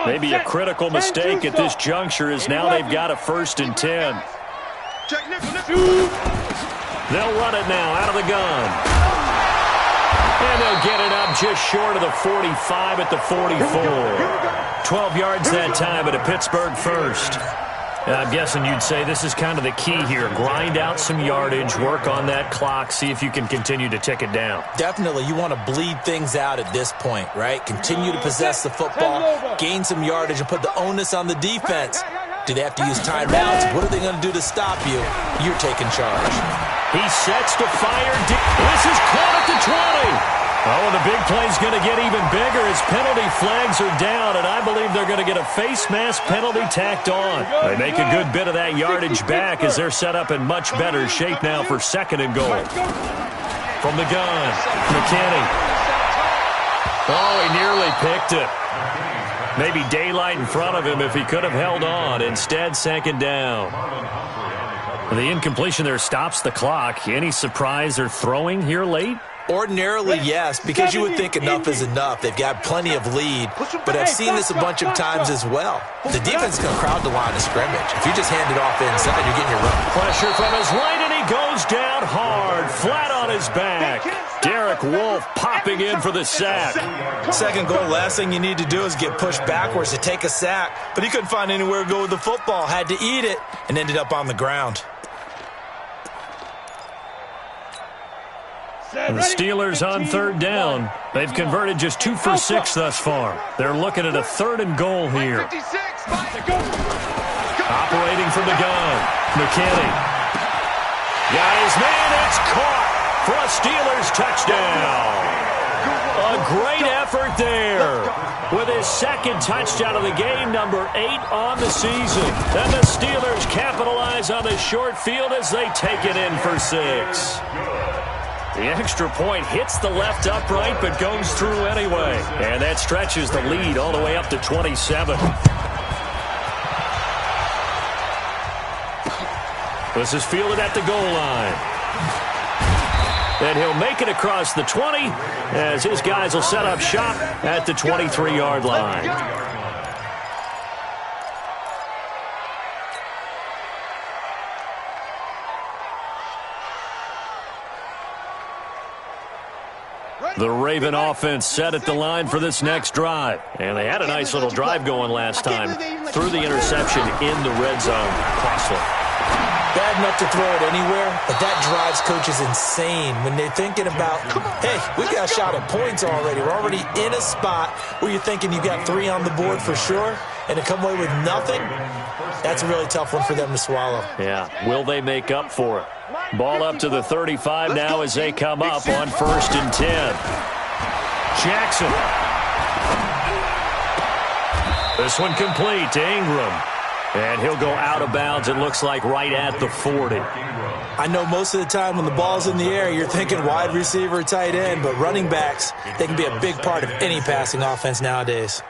Maybe a critical mistake at this juncture is now they've got a 1st and 10. They'll run it now out of the gun. And they'll get it up just short of the 45 at the 44. 12 yards that time at a Pittsburgh 1st. I'm guessing you'd say this is kind of the key here. Grind out some yardage, work on that clock, see if you can continue to tick it down. Definitely, you want to bleed things out at this point, right? Continue to possess the football, gain some yardage, and put the onus on the defense. Do they have to use timeouts? What are they going to do to stop you? You're taking charge. He sets to fire. This is caught at the 20. Oh, and the big play's going to get even bigger as penalty flags are down, and I believe they're going to get a face mask penalty tacked on. They make a good bit of that yardage back as they're set up in much better shape now for 2nd and goal. From the gun, McKinney. Oh, he nearly picked it. Maybe daylight in front of him if he could have held on. Instead, 2nd down. The incompletion there stops the clock. Any surprise they're throwing here late? Ordinarily, yes, because you would think enough is enough. They've got plenty of lead, but I've seen this a bunch of times as well. The defense can crowd the line of scrimmage. If you just hand it off inside, you're getting your run. Pressure from his right, and he goes down hard, flat on his back. Derek Wolfe popping in for the sack. 2nd goal, last thing you need to do is get pushed backwards to take a sack, but he couldn't find anywhere to go with the football, had to eat it, and ended up on the ground. The Steelers on 3rd down. They've converted just 2 for 6 thus far. They're looking at a 3rd and goal here. Operating from the gun, McKinney. Got his man, it's caught for a Steelers touchdown. A great effort there with his 2nd touchdown of the game, number 8 on the season. And the Steelers capitalize on the short field as they take it in for 6. The extra point hits the left upright but goes through anyway. And that stretches the lead all the way up to 27. This is fielded at the goal line. And he'll make it across the 20 as his guys will set up shop at the 23-yard line. The Raven offense set at the line for this next drive. And they had a nice little drive going last time. Threw the interception in the red zone. Costly. Bad enough to throw it anywhere, but that drives coaches insane when they're thinking about, hey, we got a shot at points already. We're already in a spot where you're thinking you got 3 on the board for sure, and to come away with nothing, that's a really tough one for them to swallow. Yeah, will they make up for it? Ball up to the 35 now as they come up on 1st and 10. Jackson. This one complete to Ingram. And he'll go out of bounds, it looks like, right at the 40. I know most of the time when the ball's in the air, you're thinking wide receiver, tight end, but running backs, they can be a big part of any passing offense nowadays.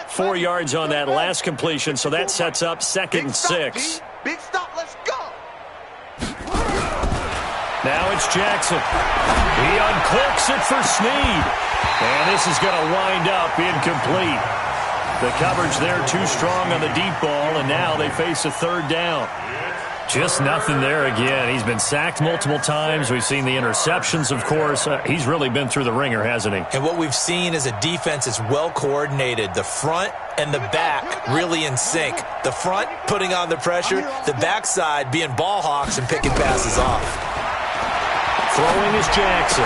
Four yards on that last completion, so that sets up 2nd and 6. Big stop, let's go. Now it's Jackson. He uncorks it for Snead. And this is going to wind up incomplete. The coverage there too strong on the deep ball, and now they face a 3rd down. Just nothing there again. He's been sacked multiple times. We've seen the interceptions, of course. He's really been through the ringer, hasn't he? And what we've seen is a defense that's well coordinated. The front and the back really in sync. The front putting on the pressure, the backside being ball hawks and picking passes off. Throwing is Jackson.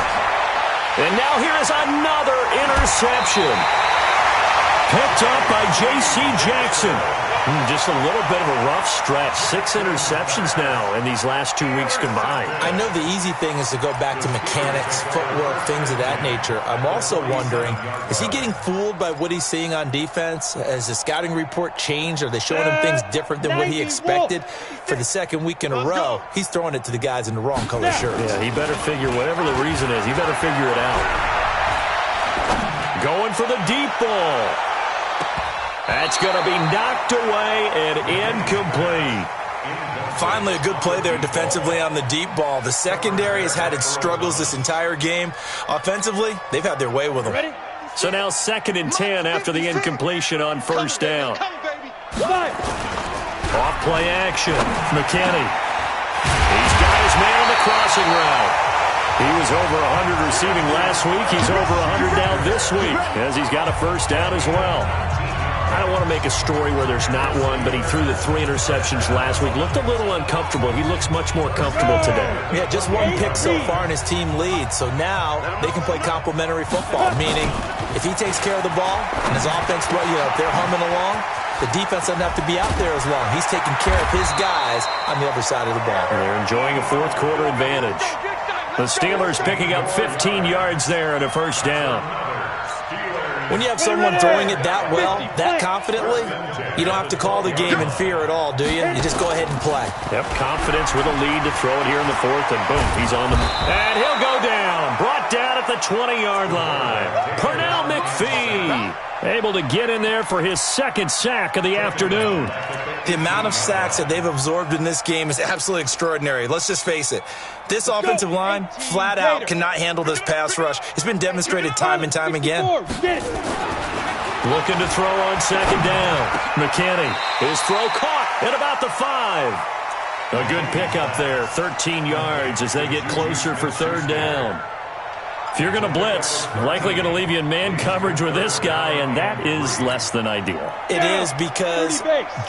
And now here is another interception. Picked up by J.C. Jackson. Just a little bit of a rough stretch. 6 interceptions now in these last 2 weeks combined. I know the easy thing is to go back to mechanics, footwork, things of that nature. I'm also wondering, is he getting fooled by what he's seeing on defense? Has the scouting report changed? Are they showing him things different than what he expected? For the 2nd week in a row, he's throwing it to the guys in the wrong color shirts. Yeah, he better figure, whatever the reason is, he better figure it out. Going for the deep ball. That's going to be knocked away and incomplete. Finally, a good play there defensively on the deep ball. The secondary has had its struggles this entire game. Offensively, they've had their way with them. So now 2nd and 10 after the incompletion on 1st down. Off play action. McKinney. He's got his man on the crossing route. He was over 100 receiving last week. He's over 100 now this week as he's got a first down as well. I don't want to make a story where there's not one, but he threw the 3 interceptions last week. Looked a little uncomfortable. He looks much more comfortable today. Yeah, just 1 pick so far and his team leads. So now they can play complementary football, meaning if he takes care of the ball and his offense, if they're humming along, the defense doesn't have to be out there as long. He's taking care of his guys on the other side of the ball. And they're enjoying a fourth-quarter advantage. The Steelers picking up 15 yards there and a first down. When you have someone throwing it that well, that confidently, you don't have to call the game in fear at all, do you? You just go ahead and play. Yep, confidence with a lead to throw it here in the fourth, and boom, he's on the... And he'll go down. Brought down at the 20-yard line. Pernell McPhee able to get in there for his 2nd sack of the afternoon. The amount of sacks that they've absorbed in this game is absolutely extraordinary. Let's just face it. This offensive line, flat out, cannot handle this pass rush. It's been demonstrated time and time again. Looking to throw on 2nd down. McKinney, his throw caught at about the 5. A good pickup there, 13 yards as they get closer for 3rd down. If you're going to blitz, likely going to leave you in man coverage with this guy, and that is less than ideal. It is, because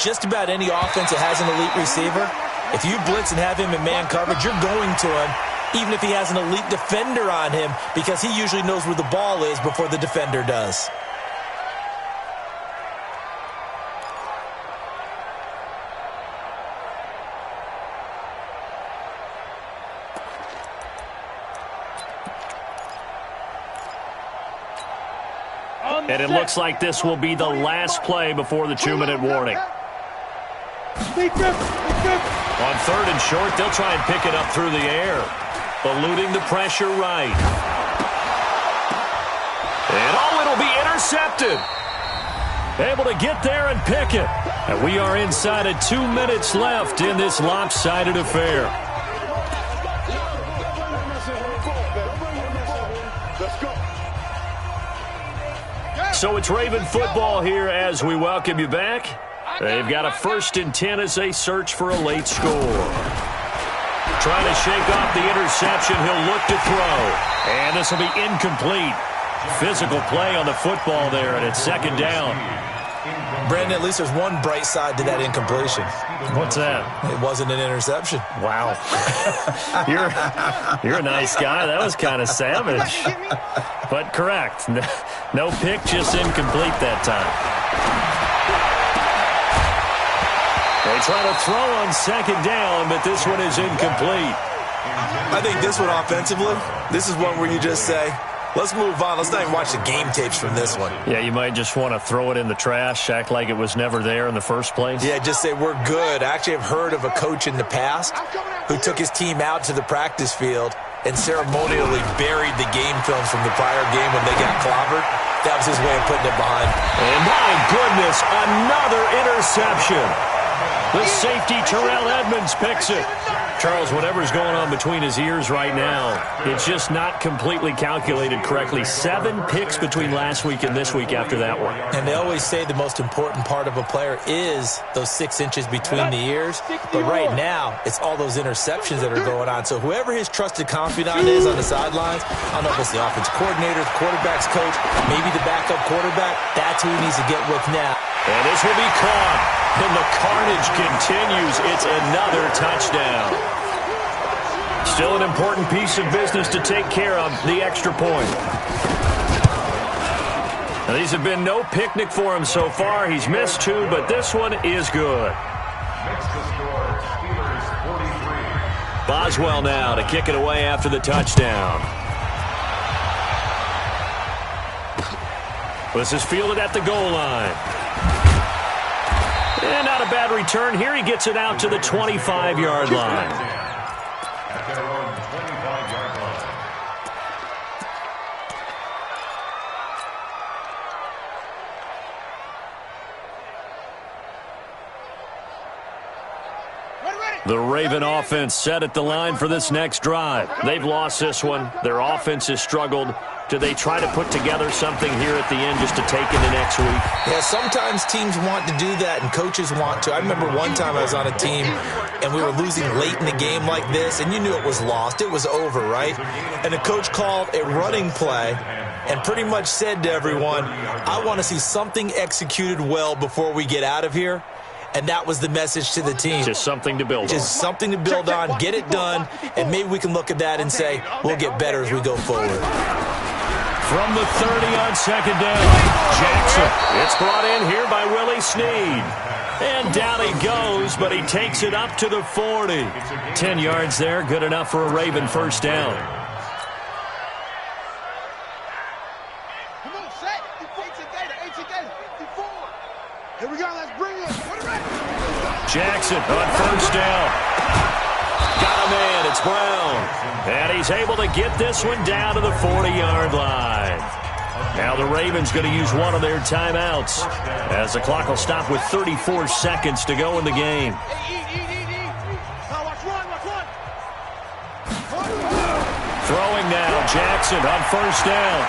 just about any offense that has an elite receiver, if you blitz and have him in man coverage, you're going to him, even if he has an elite defender on him, because he usually knows where the ball is before the defender does. And it looks like this will be the last play before the 2-minute warning. On 3rd and short, they'll try and pick it up through the air. Eluding the pressure right. And it'll be intercepted. Able to get there and pick it. And we are inside of 2 minutes left in this lopsided affair. So it's Raven football here as we welcome you back. They've got a 1st and 10 as they search for a late score. Trying to shake off the interception. He'll look to throw. And this will be incomplete. Physical play on the football there, and it's 2nd down. Brandon, at least there's one bright side to that incompletion. What's that? It wasn't an interception. Wow. You're a nice guy. That was kind of savage. But correct. No pick, just incomplete that time. They try to throw on 2nd down, but this one is incomplete. I think this one offensively, this is one where you just say, let's move on. Let's not even watch the game tapes from this one. Yeah, you might just want to throw it in the trash, act like it was never there in the first place. Yeah, just say we're good. I actually have heard of a coach in the past who took his team out to the practice field and ceremonially buried the game films from the prior game when they got clobbered. That was his way of putting it behind. And my goodness, another interception. The safety, Terrell Edmonds, picks it. Charles, whatever's going on between his ears right now, it's just not completely calculated correctly. 7 picks between last week and this week after that one. And they always say the most important part of a player is those 6 inches between the ears. But right now, it's all those interceptions that are going on. So whoever his trusted confidant is on the sidelines, I don't know if it's the offensive coordinator, the quarterback's coach, maybe the backup quarterback, that's who he needs to get with now. And this will be caught. And the carnage continues. It's another touchdown. Still an important piece of business to take care of, the extra point. Now, these have been no picnic for him so far. He's missed 2, but this one is good. Makes the score Steelers 43. Boswell now to kick it away after the touchdown. This is fielded at the goal line. And not a bad return here. He gets it out to the 25-yard line. At their own 25-yard line. The Raven offense set at the line for this next drive. They've lost this one. Their offense has struggled to Do they try to put together something here at the end just to take into next week? Yeah, sometimes teams want to do that and coaches want to. I remember one time I was on a team and we were losing late in the game like this, and you knew it was lost. It was over, right? And the coach called a running play and pretty much said to everyone, I want to see something executed well before we get out of here. And that was the message to the team. Just something to build on. Just something to build on, get it done, and maybe we can look at that and say, we'll get better as we go forward. From the 30 on second down, Jackson. It's brought in here by Willie Snead. And down he goes, but he takes it up to the 40. 10 yards there, good enough for a Raven first down. Come on, set. Here we go, let's bring it. Jackson on first down. Got a man, it's Brown. And he's able to get this one down to the 40-yard line. Now the Ravens going to use one of their timeouts as the clock will stop with 34 seconds to go in the game. Watch one. Throwing now, Jackson on first down.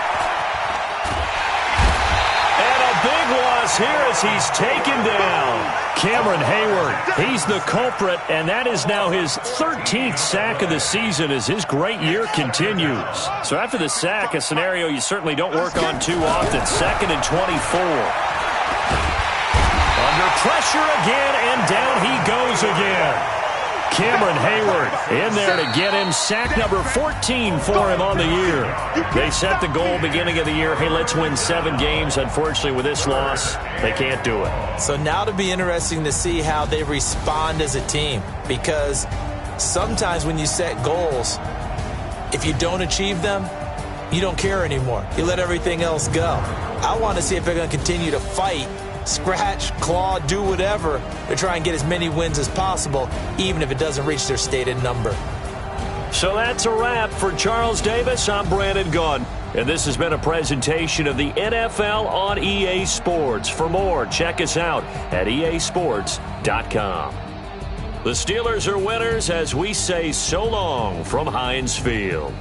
And a big loss here as he's taken down. Cameron Hayward, he's the culprit, and that is now his 13th sack of the season as his great year continues. So after the sack, a scenario you certainly don't work on too often. 2nd and 24. Under pressure again, and down he goes again. Cameron Hayward in there to get him sack number 14 for him on the year. They set the goal beginning of the year, hey, let's win 7 games. Unfortunately, with this loss, they can't do it. So now it'll be interesting to see how they respond as a team, because sometimes when you set goals, if you don't achieve them, you don't care anymore. You let everything else go. I want to see if they're going to continue to fight, scratch, claw, do whatever to try and get as many wins as possible, even if it doesn't reach their stated number. So that's a wrap for Charles Davis. I'm Brandon Gaudin, and this has been a presentation of the NFL on EA Sports. For more, check us out at easports.com. The Steelers are winners as we say so long from Heinz Field.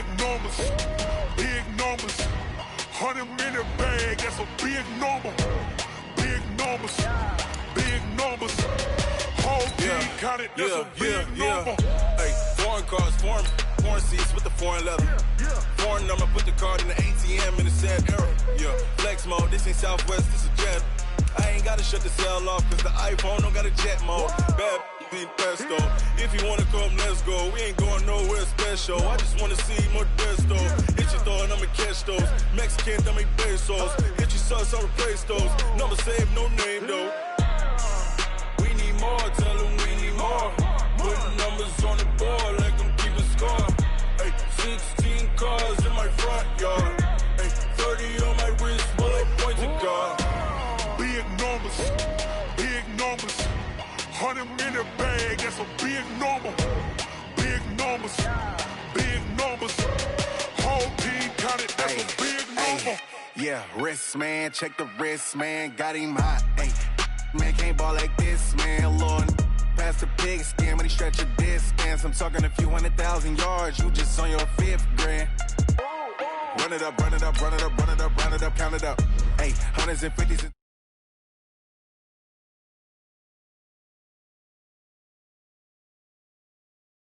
big numbers, big numbers. 100-minute bag, that's a big number. Big numbers, big numbers. Whole team counted, that's a big number. Hey, foreign cars, foreign seats with the foreign leather. Foreign number, put the card in the ATM in the sad era. Yeah, flex mode, this ain't Southwest, this is Jet. I ain't gotta shut the cell off, cause the iPhone don't got a jet mode. Bad be pesto. If you wanna come, let's go. We ain't going nowhere special. I just wanna see more desto. Hit your thought, I'ma catch those. Mexican, dummy pesos. Hit your sus, I'll replace those. Number saved, no name though. We need more, tell them we need more. Put numbers on the board, like them keeping score. Hey, 16 cars in my front yard. Hey, 30 on my wrist, bullet pointed guard. Big numbers, big numbers. 100-minute bag, that's a big number. Big numbers, big numbers. Whole team counted, that's a big number. Yeah, wrist man, check the wrist man, got him hot. Hey, man can't ball like this, man. Lord, past the pig skin when he stretch a distance. I'm talking a few 100,000 yards, you just on your 5th grand. Run it up, run it up, run it up, run it up, run it up, count it up. Hey, hundreds and fifties.